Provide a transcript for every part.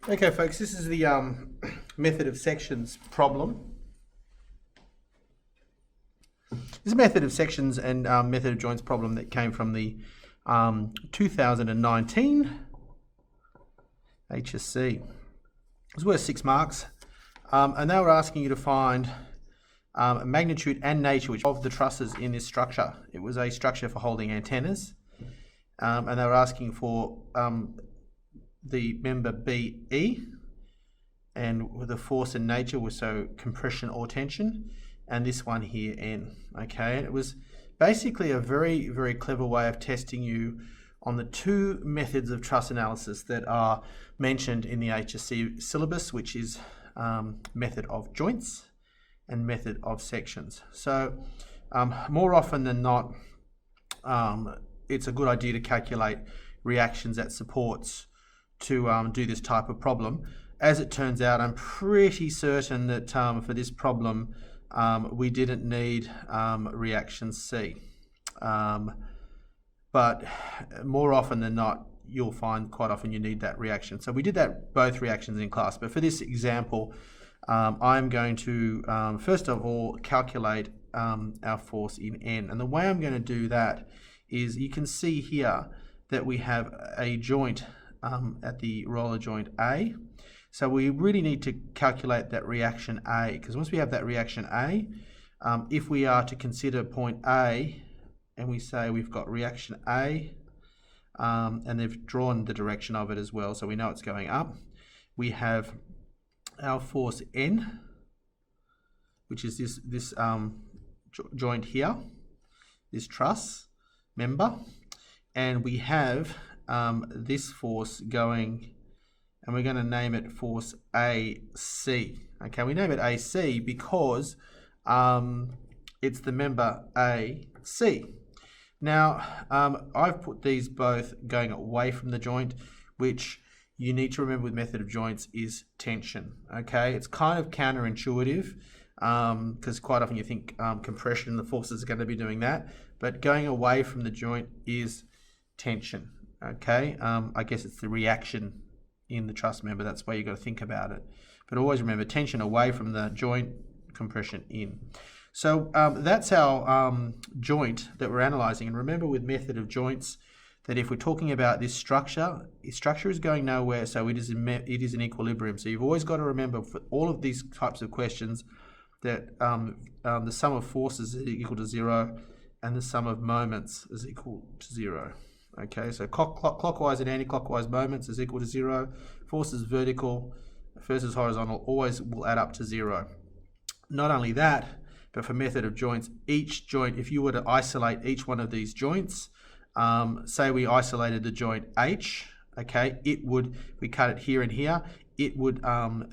Okay, folks, this is the method of sections problem. This is a method of sections and method of joints problem that came from the 2019 HSC. It was worth 6 marks, and they were asking you to find magnitude and nature of the trusses in this structure. It was a structure for holding antennas, and they were asking for the member BE, and the force and nature was so compression or tension, and this one here N. Okay, and it was basically a very, very clever way of testing you on the 2 methods of truss analysis that are mentioned in the HSC syllabus, which is method of joints and method of sections. So more often than not, it's a good idea to calculate reactions at supports to do this type of problem. As it turns out, I'm pretty certain that for this problem we didn't need reaction C, but more often than not you'll find quite often you need that reaction. So we did that both reactions in class, but for this example I'm going to first of all calculate our force in N, and the way I'm going to do that is you can see here that we have a joint at the roller joint A. So we really need to calculate that reaction A, because once we have that reaction A, if we are to consider point A and we say we've got reaction A, and they've drawn the direction of it as well, so we know it's going up, we have our force N, which is this joint here, this truss member, and we have this force going, and we're going to name it force AC. Okay, we name it AC because it's the member AC. Now, I've put these both going away from the joint, which you need to remember with method of joints is tension. Okay, it's kind of counterintuitive because quite often you think compression, the forces are going to be doing that, but going away from the joint is tension. Okay, I guess it's the reaction in the truss member, that's why you've got to think about it. But always remember tension away from the joint, compression in. So that's our joint that we're analysing. And remember with method of joints that if we're talking about this structure is going nowhere, so it is in equilibrium. So you've always got to remember for all of these types of questions that the sum of forces is equal to 0 and the sum of moments is equal to 0. Okay, so clockwise and anti-clockwise moments is equal to 0. Forces vertical versus horizontal always will add up to 0. Not only that, but for method of joints, each joint, if you were to isolate each one of these joints, say we isolated the joint H, okay, we cut it here and here, it would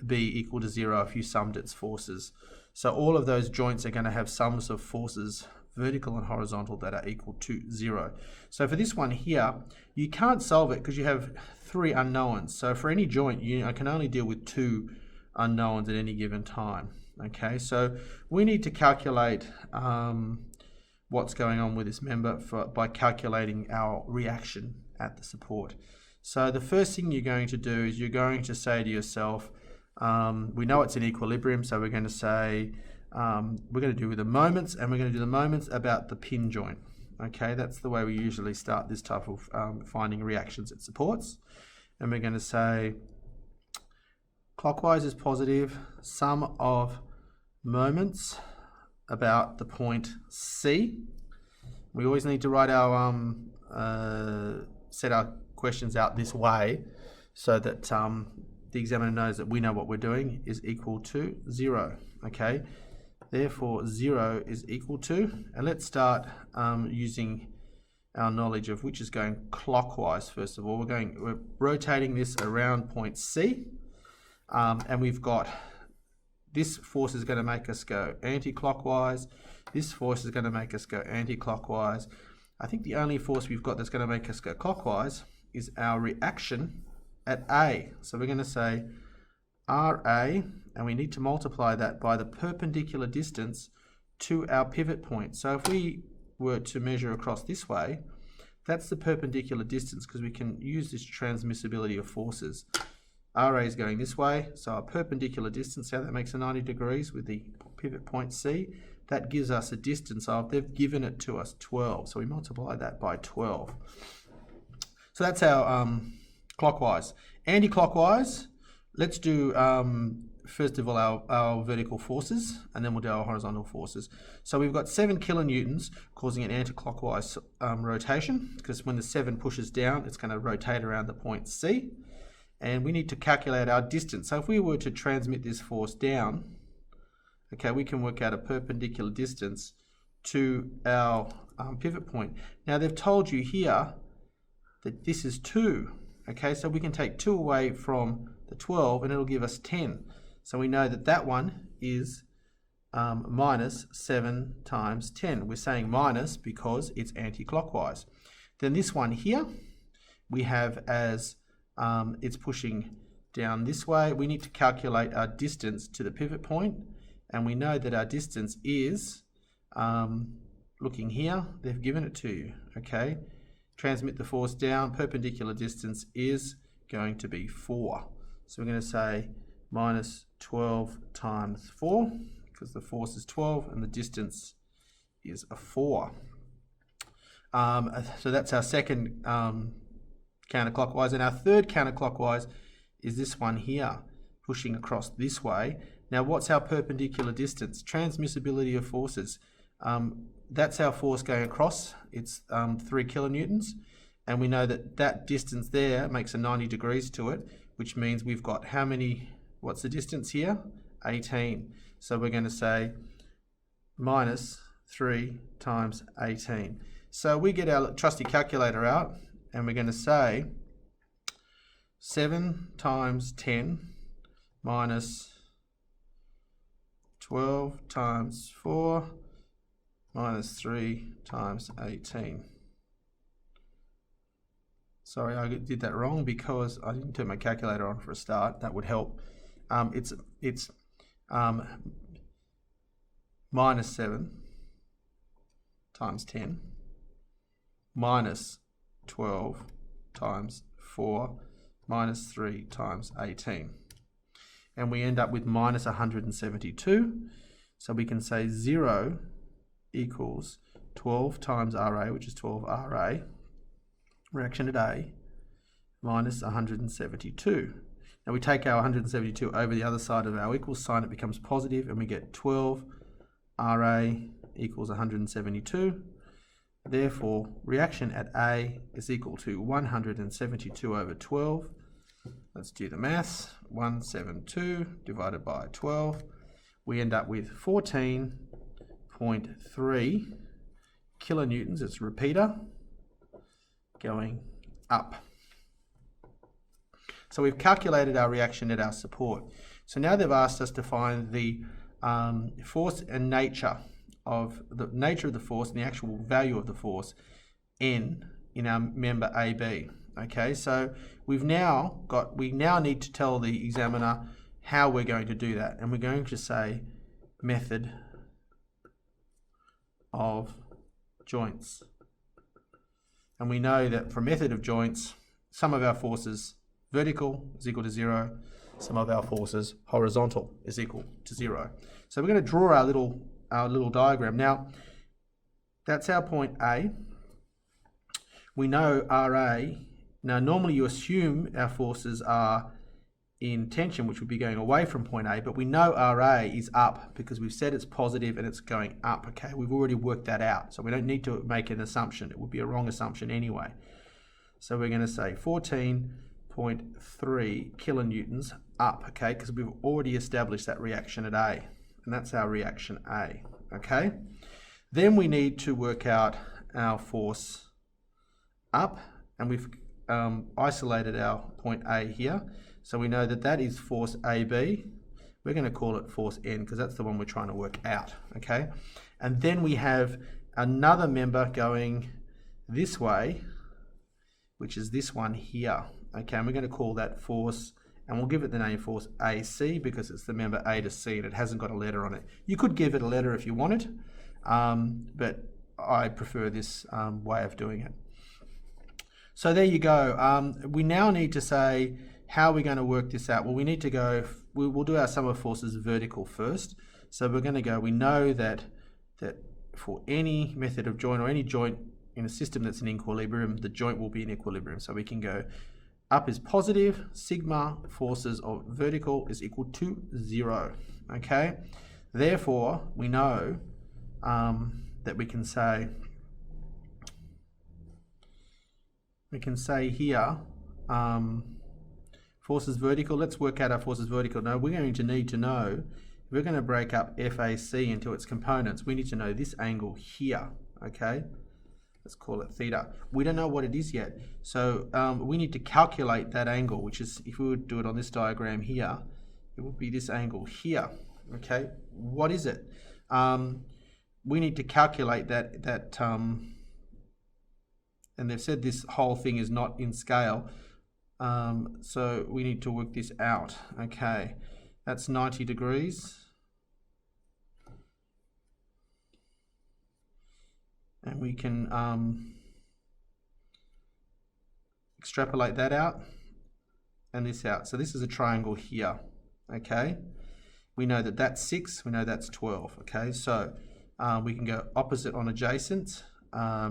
be equal to 0 if you summed its forces. So all of those joints are going to have sums of forces vertical and horizontal that are equal to 0. So for this one here, you can't solve it because you have 3 unknowns. So for any joint, I can only deal with 2 unknowns at any given time. Okay, so we need to calculate what's going on with this member by calculating our reaction at the support. So the first thing you're going to do is you're going to say to yourself, we know it's in equilibrium, so we're going to say, we're going to do with the moments, and we're going to do the moments about the pin joint. Okay, that's the way we usually start this type of finding reactions at supports. And we're going to say clockwise is positive, sum of moments about the point C. We always need to write our set our questions out this way so that the examiner knows that we know what we're doing, is equal to 0. Okay, therefore 0 is equal to, and let's start using our knowledge of which is going clockwise. First of all, we're rotating this around point C, and we've got this force is going to make us go anti-clockwise. This force is going to make us go anti-clockwise. I think the only force we've got that's going to make us go clockwise is our reaction at A. So we're going to say RA, and we need to multiply that by the perpendicular distance to our pivot point. So if we were to measure across this way, that's the perpendicular distance, because we can use this transmissibility of forces. RA is going this way, so our perpendicular distance, how that makes a 90 degrees with the pivot point C, that gives us a distance of, they've given it to us 12, so we multiply that by 12. So that's our clockwise. Anti-clockwise, let's do first of all our vertical forces, and then we'll do our horizontal forces. So we've got 7 kilonewtons causing an anti-clockwise rotation, because when the 7 pushes down, it's going to rotate around the point C. And we need to calculate our distance. So if we were to transmit this force down, okay, we can work out a perpendicular distance to our pivot point. Now they've told you here that this is 2. Okay, so we can take 2 away from the 12 and it'll give us 10. So we know that that one is minus 7 times 10. We're saying minus because it's anti-clockwise. Then this one here, we have as it's pushing down this way. We need to calculate our distance to the pivot point, and we know that our distance is, looking here, they've given it to you, okay? Transmit the force down, perpendicular distance is going to be 4. So we're going to say minus 12 times 4, because the force is 12 and the distance is a 4. So that's our second counterclockwise, and our third counterclockwise is this one here, pushing across this way. Now what's our perpendicular distance? Transmissibility of forces. That's our force going across. It's 3 kilonewtons, and we know that that distance there makes a 90 degrees to it, which means we've got how many, what's the distance here? 18. So we're going to say minus 3 times 18. So we get our trusty calculator out, and we're going to say 7 times 10 minus 12 times 4 minus 3 times 18. Sorry, I did that wrong because I didn't turn my calculator on for a start. That would help. It's minus 7 times 10 minus 12 times 4 minus 3 times 18. And we end up with minus 172. So we can say 0 equals 12 times RA, which is 12 RA, reaction at A, minus 172. Now we take our 172 over the other side of our equals sign, it becomes positive, and we get 12 RA equals 172. Therefore, reaction at A is equal to 172 over 12. Let's do the maths. 172 divided by 12. We end up with 14.3 kilonewtons. It's a repeater going up. So we've calculated our reaction at our support. So now they've asked us to find the force and nature of the force and the actual value of the force N in our member AB. Okay, so we now need to tell the examiner how we're going to do that, and we're going to say method of joints. And we know that for method of joints, some of our forces vertical is equal to 0, some of our forces horizontal is equal to 0. So we're going to draw our little diagram. Now, that's our point A. We know RA. Now, normally you assume our forces are in tension, which would be going away from point A, but we know RA is up because we've said it's positive and it's going up, okay? We've already worked that out, so we don't need to make an assumption. It would be a wrong assumption anyway. So we're going to say 14.3 kilonewtons up, okay? Because we've already established that reaction at A, and that's our reaction A, okay? Then we need to work out our force up, and we've isolated our point A here. So we know that that is force AB. We're going to call it force N because that's the one we're trying to work out, okay? And then we have another member going this way, which is this one here, okay? And we're going to call that force, and we'll give it the name force AC because it's the member A to C and it hasn't got a letter on it. You could give it a letter if you wanted, but I prefer this way of doing it. So there you go. We now need to say how are we going to work this out? Well, we need to go, we'll do our sum of forces vertical first. So we're going to go, we know that for any method of joint or any joint in a system that's in equilibrium, the joint will be in equilibrium. So we can go up is positive, sigma forces of vertical is equal to 0, okay? Therefore, we know that we can say here, forces vertical, let's work out our forces vertical. Now, we're going to need to know, if we're going to break up FAC into its components, we need to know this angle here, okay? Let's call it theta. We don't know what it is yet. So we need to calculate that angle, which is, if we would do it on this diagram here, it would be this angle here, okay? What is it? We need to calculate that and they've said this whole thing is not in scale. So we need to work this out, okay? That's 90 degrees. And we can extrapolate that out and this out. So this is a triangle here, okay? We know that that's 6, we know that's 12, okay? So we can go opposite on adjacent,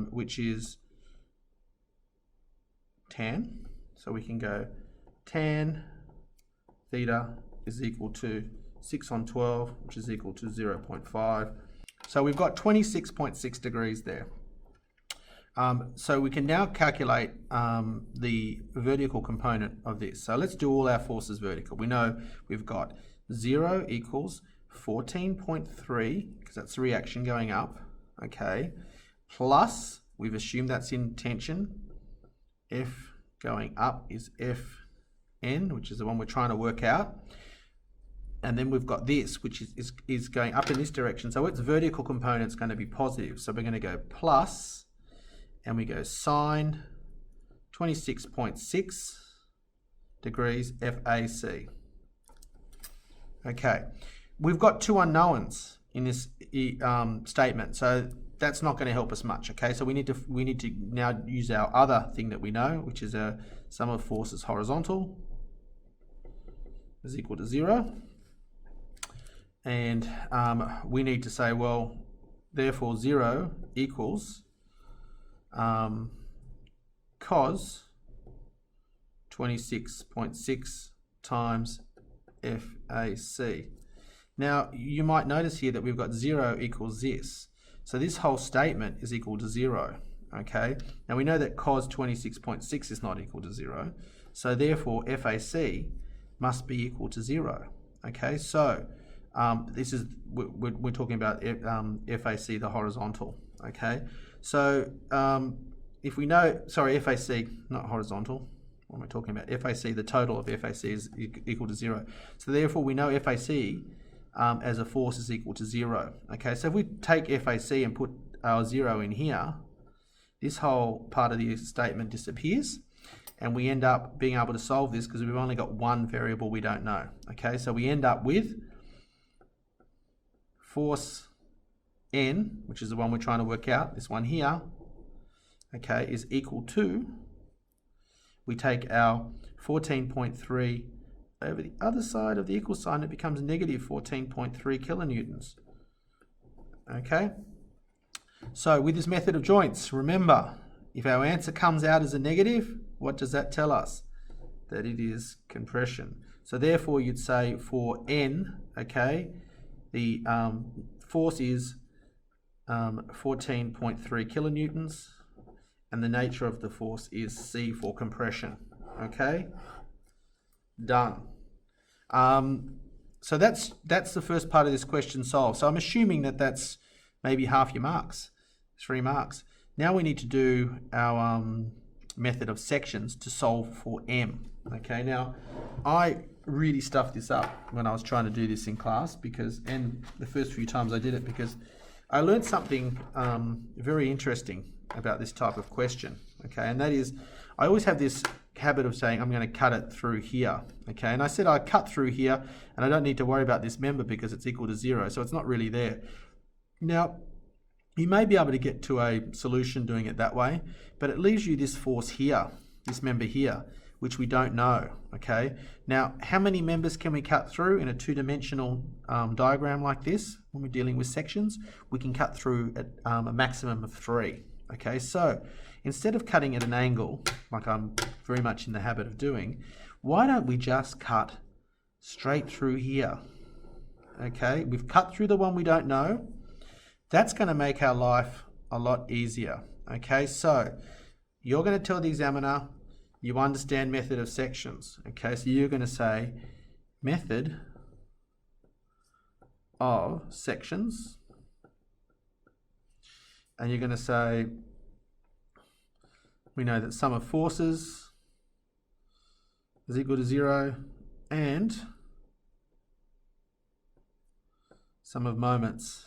which is tan. So we can go tan theta is equal to 6 on 12, which is equal to 0.5. So we've got 26.6 degrees there. So we can now calculate the vertical component of this. So let's do all our forces vertical. We know we've got 0 equals 14.3, because that's the reaction going up, okay, plus, we've assumed that's in tension, F going up is Fn, which is the one we're trying to work out. And then we've got this, which is going up in this direction. So its vertical component is going to be positive. So we're going to go plus, and we go sine 26.6 degrees FAC. Okay, we've got two unknowns in this statement, so that's not going to help us much. Okay, so we need to now use our other thing that we know, which is a sum of forces horizontal is equal to 0. And we need to say, well, therefore 0 equals cos 26.6 times FAC. Now, you might notice here that we've got 0 equals this. So this whole statement is equal to 0, okay? Now, we know that cos 26.6 is not equal to 0. So therefore, FAC must be equal to 0, okay? So this is, we're talking about FAC, the horizontal, okay? So if we know, sorry, FAC, not horizontal, what am I talking about? FAC, the total of FAC is equal to 0. So therefore we know FAC as a force is equal to 0, okay? So if we take FAC and put our 0 in here, this whole part of the statement disappears, and we end up being able to solve this because we've only got one variable we don't know, okay? So we end up with force N, which is the one we're trying to work out, this one here, okay, is equal to, we take our 14.3 over the other side of the equal sign, it becomes negative 14.3 kilonewtons, okay? So with this method of joints, remember, if our answer comes out as a negative, what does that tell us? That it is compression. So therefore you'd say for N, okay, the force is 14.3 kilonewtons, and the nature of the force is C for compression, okay? Done. So that's the first part of this question solved. So I'm assuming that that's maybe half your marks, 3 marks. Now we need to do our method of sections to solve for M. Okay, now I really stuffed this up when I was trying to do this in class and the first few times I did it, because I learned something very interesting about this type of question. Okay, and that is, I always have this habit of saying I'm going to cut it through here. Okay, and I said I cut through here and I don't need to worry about this member because it's equal to 0, so it's not really there. Now, you may be able to get to a solution doing it that way, but it leaves you this force here, this member here, which we don't know, okay? Now, how many members can we cut through in a two-dimensional diagram like this when we're dealing with sections? We can cut through at a maximum of 3, okay? So instead of cutting at an angle, like I'm very much in the habit of doing, why don't we just cut straight through here, okay? We've cut through the one we don't know. That's going to make our life a lot easier, okay? So you're going to tell the examiner you understand method of sections, okay? So you're going to say method of sections, and you're going to say we know that sum of forces is equal to 0 and sum of moments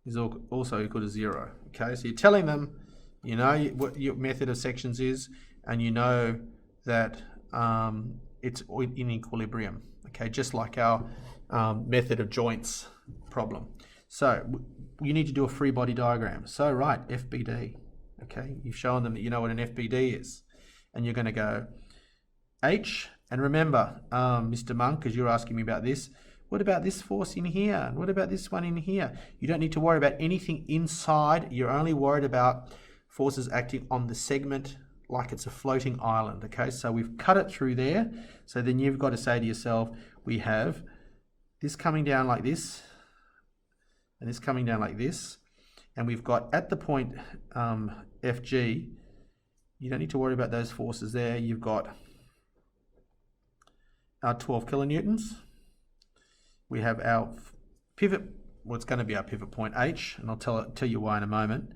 is also equal to 0. Okay, so you're telling them, you know what your method of sections is, and you know that it's in equilibrium. Okay, just like our method of joints problem. So you need to do a free body diagram. So write FBD. Okay, you've shown them that you know what an FBD is, and you're going to go H. And remember, Mr. Monk, because you're asking me about this, what about this force in here? And what about this one in here? You don't need to worry about anything inside. You're only worried about forces acting on the segment like it's a floating island. Okay, so we've cut it through there. So then you've got to say to yourself, we have this coming down like this, and this coming down like this. And we've got at the point FG, you don't need to worry about those forces there. You've got our 12 kilonewtons. We have our pivot, well, it's going to be our pivot point H, and I'll tell you why in a moment.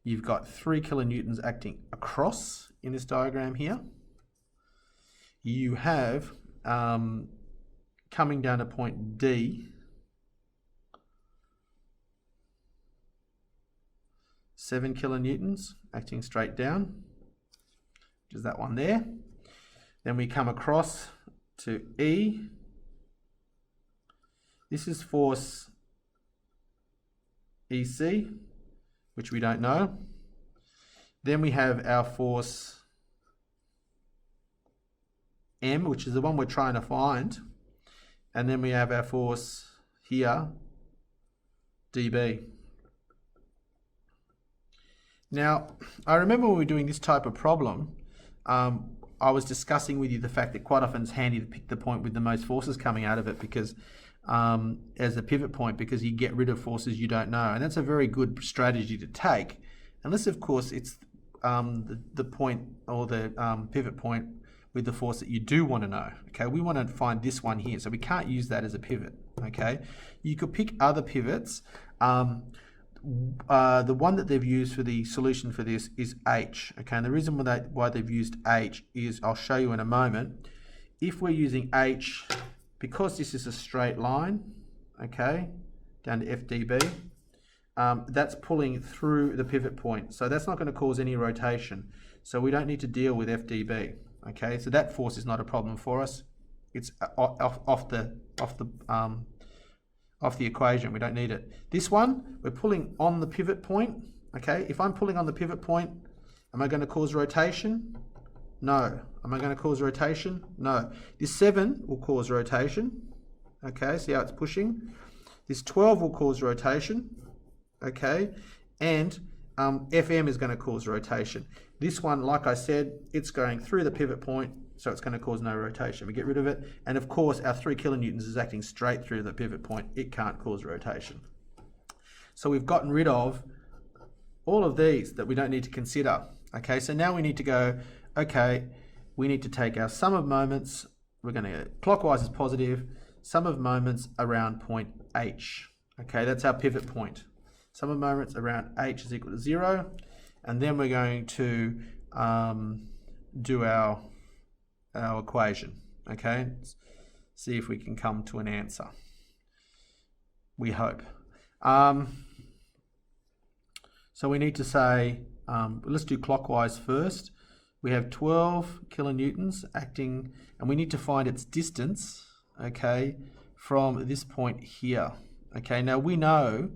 You've got 3 kilonewtons acting across in this diagram here. You have, coming down to point D, 7 kilonewtons acting straight down, which is that one there. Then we come across to E. This is force EC, which we don't know. Then we have our force M, which is the one we're trying to find. And then we have our force here, dB. Now, I remember when we were doing this type of problem, I was discussing with you the fact that quite often it's handy to pick the point with the most forces coming out of it, because as a pivot point, because you get rid of forces you don't know. And that's a very good strategy to take, unless of course it's the point or the pivot point with the force that you do want to know. Okay, we want to find this one here, so we can't use that as a pivot. Okay, you could pick other pivots. The one that they've used for the solution for this is H. Okay, and the reason why they've used H is, I'll show you in a moment. If we're using H, because this is a straight line, okay, down to FDB, that's pulling through the pivot point. So that's not going to cause any rotation. So we don't need to deal with FDB. Okay, so that force is not a problem for us. It's off the equation. We don't need it. This one, we're pulling on the pivot point. Okay, if I'm pulling on the pivot point, am I going to cause rotation? No. Am I going to cause rotation? No. This 7 will cause rotation. Okay, see how it's pushing? This 12 will cause rotation. Okay, and FM is going to cause rotation. This one, like I said, it's going through the pivot point, so it's going to cause no rotation. We get rid of it. And of course, our 3 kilonewtons is acting straight through the pivot point. It can't cause rotation. So we've gotten rid of all of these that we don't need to consider. Okay, so now we need to go, okay, we need to take our sum of moments. We're going to, clockwise is positive, sum of moments around point H. Okay, that's our pivot point. Sum of moments around H is equal to 0. And then we're going to do our equation. Okay, see if we can come to an answer. We hope. So we need to say, let's do clockwise first. We have 12 kilonewtons acting, and we need to find its distance, okay, from this point here. Okay, now we know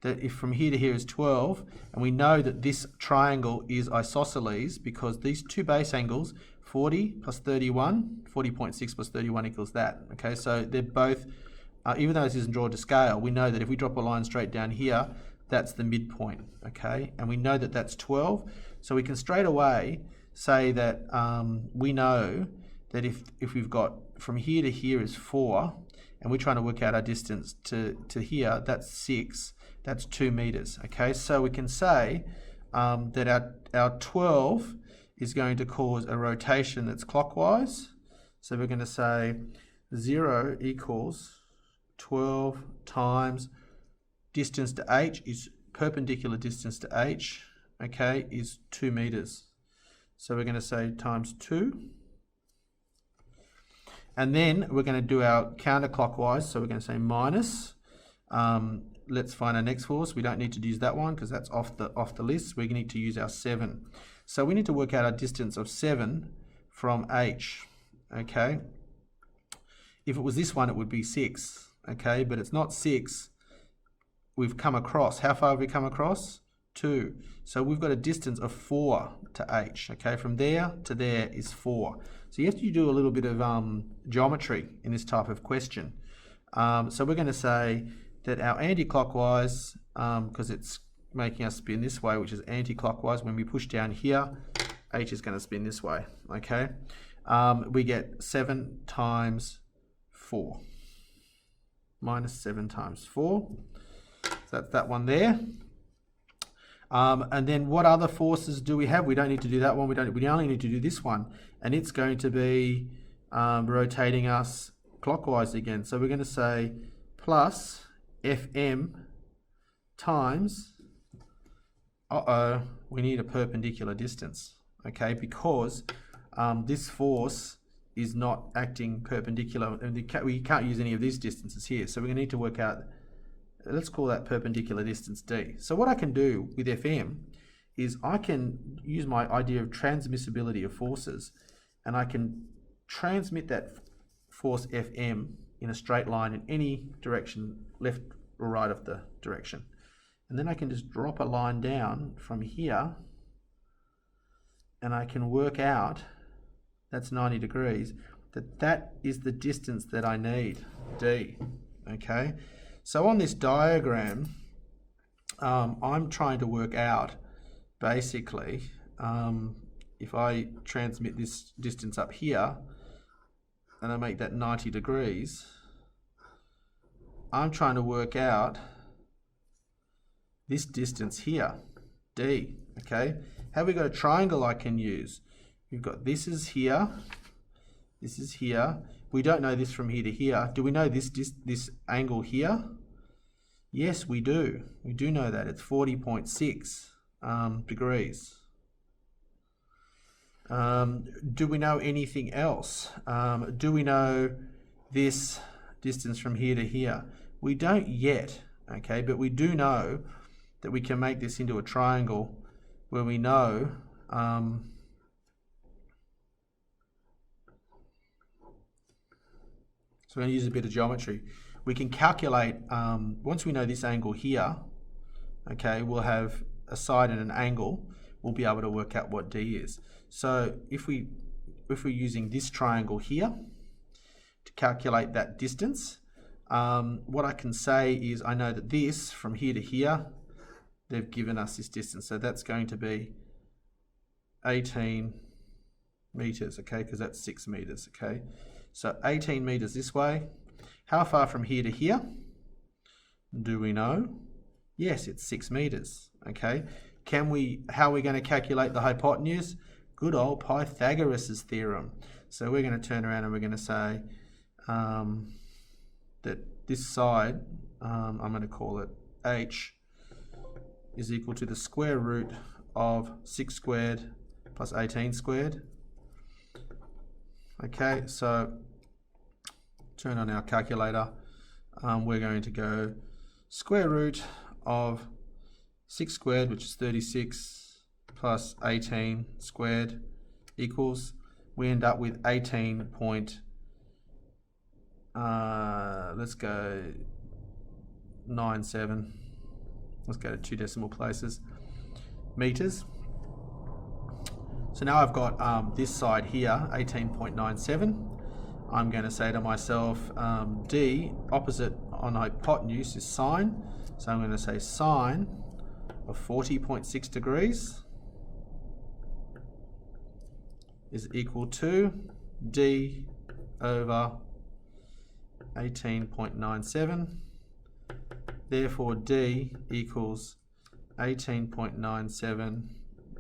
that if from here to here is 12, and we know that this triangle is isosceles because these two base angles 40 plus 31, 40.6 plus 31 equals that. Okay, so they're both, even though this isn't drawn to scale, we know that if we drop a line straight down here, that's the midpoint, okay? And we know that that's 12. So we can straight away say that we know that if we've got from here to here is 4, and we're trying to work out our distance to here, that's 6, that's 2 meters, okay? So we can say that our 12 is going to cause a rotation that's clockwise. So we're going to say 0 equals 12 times distance to h is perpendicular distance to h, okay, is 2 meters. So we're going to say times 2. And then we're going to do our counterclockwise. So we're going to say minus. Let's find our next force. We don't need to use that one because that's off the list. We need to use our 7. So we need to work out our distance of 7 from h, okay? If it was this one, it would be 6, okay? But it's not 6. We've come across. How far have we come across? 2. So we've got a distance of 4 to h, okay? From there to there is 4. So you have to do a little bit of geometry in this type of question. So we're going to say that our anti-clockwise, because it's making us spin this way, which is anti-clockwise, when we push down here, h is going to spin this way, okay? We get 7 times 4. Minus 7 times 4. So that's that one there. And then what other forces do we have? We don't need to do that one. We only need to do this one. And it's going to be rotating us clockwise again. So we're going to say plus Fm times, we need a perpendicular distance, okay? Because this force is not acting perpendicular. And we can't use any of these distances here. So we're going to need to work out, let's call that perpendicular distance d. So what I can do with Fm is I can use my idea of transmissibility of forces, and I can transmit that force Fm in a straight line in any direction, left or right of the direction. And then I can just drop a line down from here, and I can work out, that's 90 degrees, that is the distance that I need, d, okay? So on this diagram, I'm trying to work out, basically, if I transmit this distance up here, and I make that 90 degrees, I'm trying to work out this distance here, d, okay? Have we got a triangle I can use? We've got this is here, this is here. We don't know this from here to here. Do we know this angle here? Yes, we do. We do know that. It's 40.6 degrees. Do we know anything else? Do we know this distance from here to here? We don't yet, okay? But we do know that we can make this into a triangle where we know so we're going to use a bit of geometry. We can calculate, once we know this angle here, okay, we'll have a side and an angle, we'll be able to work out what d is. So if we're using this triangle here to calculate that distance, what I can say is I know that this, from here to here, they've given us this distance. So that's going to be 18 meters, okay, because that's 6 meters, okay? So 18 meters this way. How far from here to here? Do we know? Yes, it's 6 meters, okay? How are we going to calculate the hypotenuse? Good old Pythagoras' theorem. So we're going to turn around and we're going to say that this side, I'm going to call it h, is equal to the square root of 6 squared plus 18 squared. Okay, so turn on our calculator. We're going to go square root of 6 squared, which is 36, plus 18 squared equals, we end up with 18 point, let's go 97, let's go to 2 decimal places, meters. So now I've got this side here, 18.97. I'm going to say to myself, D, opposite on hypotenuse is sine. So I'm going to say sine of 40.6 degrees is equal to D over 18.97. Therefore, D equals 18.97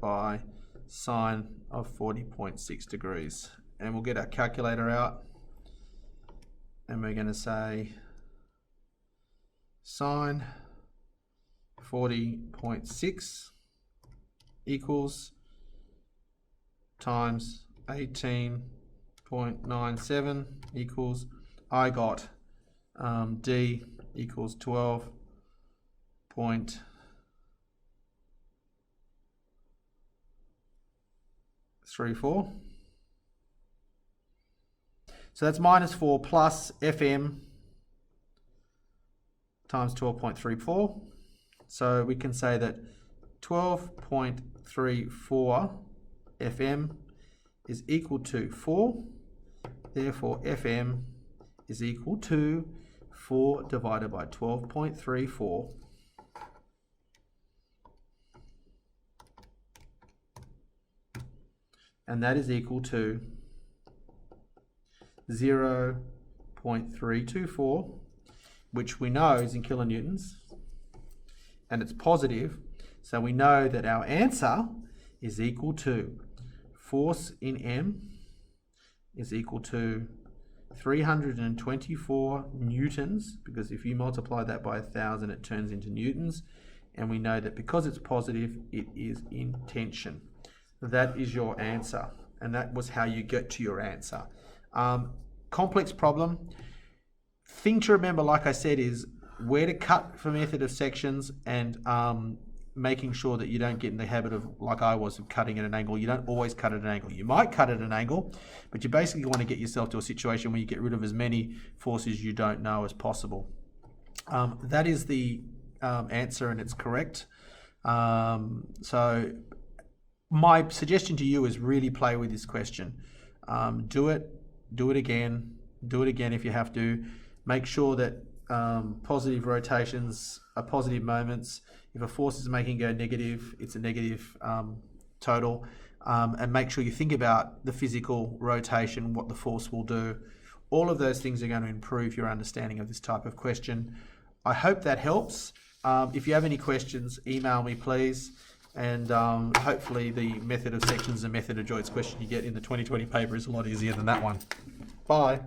by sine of 40.6 degrees. And we'll get our calculator out. And we're going to say sine 40.6 equals times 18.97 equals, I got D equals 12.34. So that's minus 4 plus FM times 12.34. So we can say that 12.34 FM is equal to 4. Therefore, FM is equal to 4 divided by 12.34. And that is equal to 0.324, which we know is in kilonewtons, and it's positive, so we know that our answer is equal to force in M is equal to 324 newtons, because if you multiply that by 1,000 it turns into newtons, and we know that because it's positive it is in tension. That is your answer, and that was how you get to your answer. Complex problem. Thing to remember, like I said, is where to cut for method of sections, and making sure that you don't get in the habit of, like I was, of cutting at an angle. You don't always cut at an angle. You might cut at an angle, but you basically want to get yourself to a situation where you get rid of as many forces you don't know as possible. That is the answer, and it's correct. So my suggestion to you is really play with this question. Do it again if you have to. Make sure that positive rotations are positive moments. If a force is making it go negative, it's a negative total. And make sure you think about the physical rotation, what the force will do. All of those things are going to improve your understanding of this type of question. I hope that helps. If you have any questions, email me please. And hopefully the method of sections and method of joints question you get in the 2020 paper is a lot easier than that one. Bye.